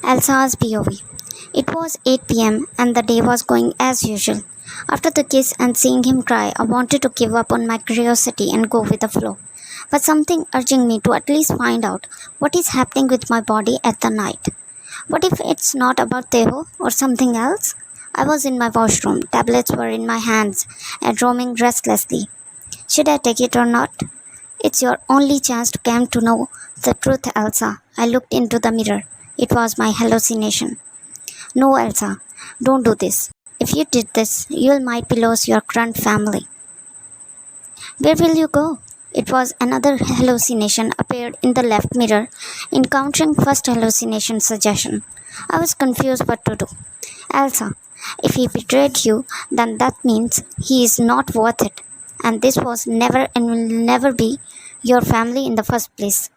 Elsa's POV. It was 8 p.m. and the day was going as usual. After the kiss and seeing him cry, I wanted to give up on my curiosity and go with the flow. But something urging me to at least find out what is happening with my body at the night. What if it's not about Taeho or something else? I was in my washroom, tablets were in my hands and roaming restlessly. Should I take it or not? It's your only chance to come to know the truth, Elsa. I looked into the mirror. It was my hallucination. No, Elsa, don't do this. If you did this, you might be lose your current family. Where will you go? It was another hallucination appeared in the left mirror, encountering first hallucination suggestion. I was confused what to do. Elsa, if he betrayed you, then that means he is not worth it. And this was never and will never be your family in the first place.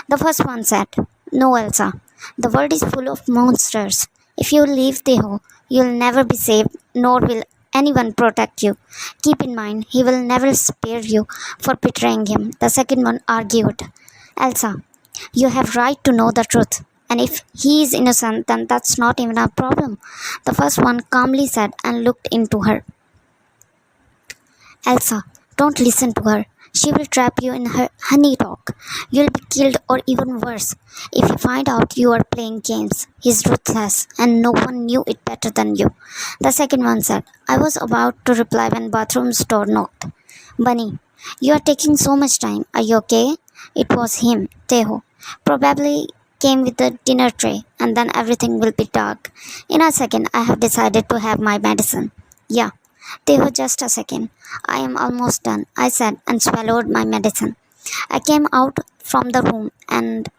The first one said, No, Elsa, the world is full of monsters. If you leave Teho, you'll never be saved, nor will anyone protect you. Keep in mind, he will never spare you for betraying him. The second one argued, Elsa, you have right to know the truth. And if he is innocent, then that's not even a problem. The first one calmly said and looked into her. Elsa, don't listen to her. She will trap you in her honey talk. You'll be killed or even worse. If you find out you are playing games, he's ruthless and no one knew it better than you. The second one said, I was about to reply when bathroom's door knocked. Bunny, you are taking so much time. Are you okay? It was him, Teho. Probably came with the dinner tray and then everything will be dark. In a second, I have decided to have my medicine. Yeah. Teho, just a second. I am almost done, I said and swallowed my medicine. I came out from the room and,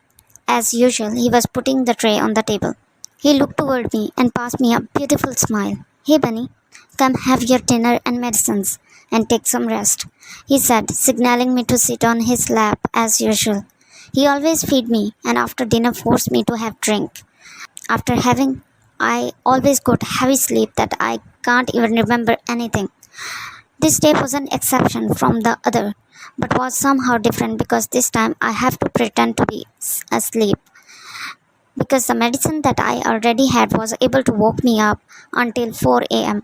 as usual, he was putting the tray on the table. He looked toward me and passed me a beautiful smile. Hey, Bunny, come have your dinner and medicines and take some rest, he said, signaling me to sit on his lap as usual. He always feed me and after dinner forced me to have drink. After having, I always got heavy sleep that I can't even remember anything. This day was an exception from the other, but was somehow different because this time I have to pretend to be asleep. Because the medicine that I already had was able to wake me up until 4 a.m.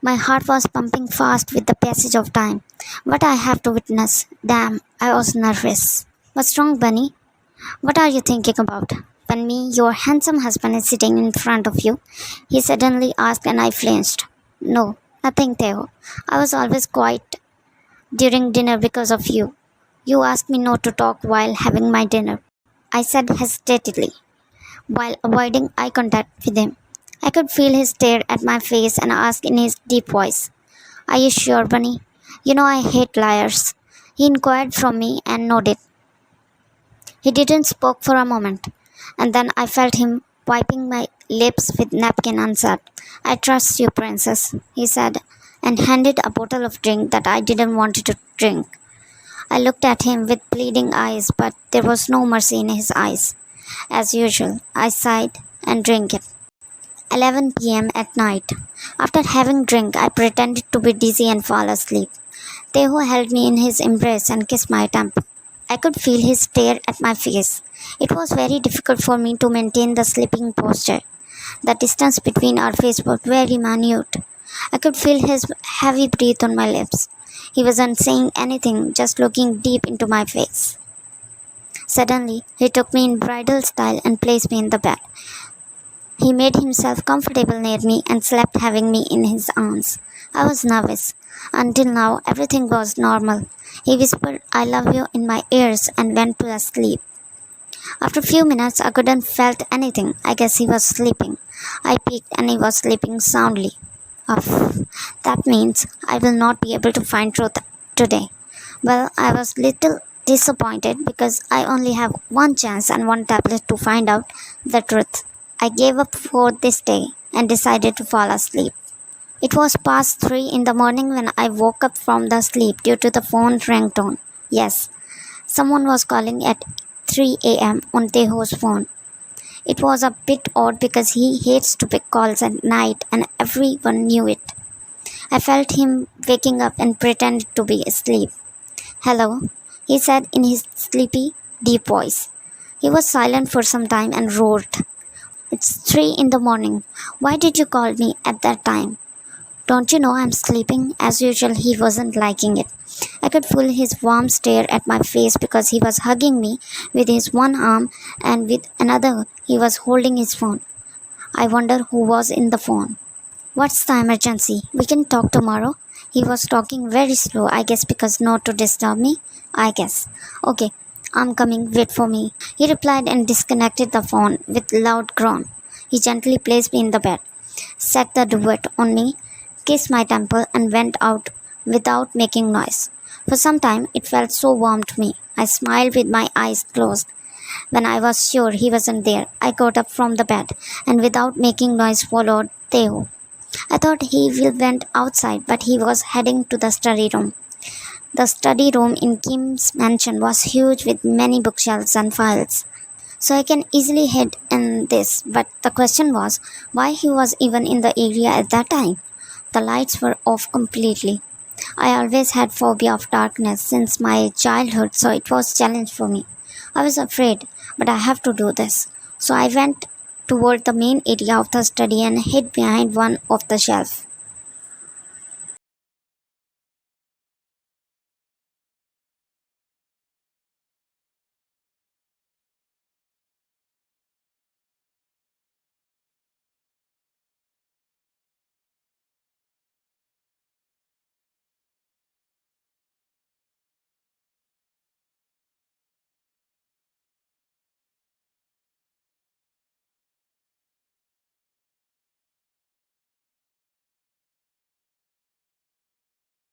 My heart was pumping fast with the passage of time. What I have to witness, damn, I was nervous. What's wrong, Bunny? What are you thinking about? When your handsome husband is sitting in front of you, he suddenly asked and I flinched. No, nothing, Theo. I was always quiet during dinner because of you. You asked me not to talk while having my dinner, I said hesitantly, while avoiding eye contact with him. I could feel his stare at my face and ask in his deep voice, Are you sure, Bunny? You know I hate liars. He inquired from me and nodded. He didn't speak for a moment, and then I felt him wiping my lips with napkin and said, I trust you, princess, he said, and handed a bottle of drink that I didn't want to drink. I looked at him with pleading eyes, but there was no mercy in his eyes. As usual, I sighed and drank it. 11 p.m. at night. After having drink, I pretended to be dizzy and fall asleep. Teho held me in his embrace and kissed my temple. I could feel his stare at my face. It was very difficult for me to maintain the sleeping posture. The distance between our faces was very minute. I could feel his heavy breath on my lips. He wasn't saying anything, just looking deep into my face. Suddenly, he took me in bridal style and placed me in the bed. He made himself comfortable near me and slept having me in his arms. I was nervous. Until now, everything was normal. He whispered, I love you in my ears and went to sleep. After a few minutes, I couldn't felt anything. I guess he was sleeping. I peeked and he was sleeping soundly. Uff, that means I will not be able to find truth today. Well, I was little disappointed because I only have one chance and one tablet to find out the truth. I gave up for this day and decided to fall asleep. It was past 3 in the morning when I woke up from the sleep due to the phone ringtone. Yes, someone was calling at 3 a.m. on Teho's phone. It was a bit odd because he hates to pick calls at night and everyone knew it. I felt him waking up and pretended to be asleep. Hello, he said in his sleepy, deep voice. He was silent for some time and roared. It's 3 in the morning. Why did you call me at that time? Don't you know I'm sleeping? As usual, he wasn't liking it. I could feel his warm stare at my face because he was hugging me with his one arm and with another he was holding his phone. I wonder who was in the phone. What's the emergency? We can talk tomorrow. He was talking very slow, I guess because not to disturb me. I guess. Okay, I'm coming, wait for me. He replied and disconnected the phone with a loud groan. He gently placed me in the bed, set the duvet on me, kissed my temple and went out without making noise. For some time it felt so warm to me. I smiled with my eyes closed. When I was sure he wasn't there, I got up from the bed and without making noise followed Taehyung. I thought he went outside, but he was heading to the study room. The study room in Kim's mansion was huge with many bookshelves and files, so I can easily hide in this. But the question was, why he was even in the area at that time? The lights were off completely. I always had phobia of darkness since my childhood, so it was a challenge for me. I was afraid, but I have to do this. So I went toward the main area of the study and hid behind one of the shelves.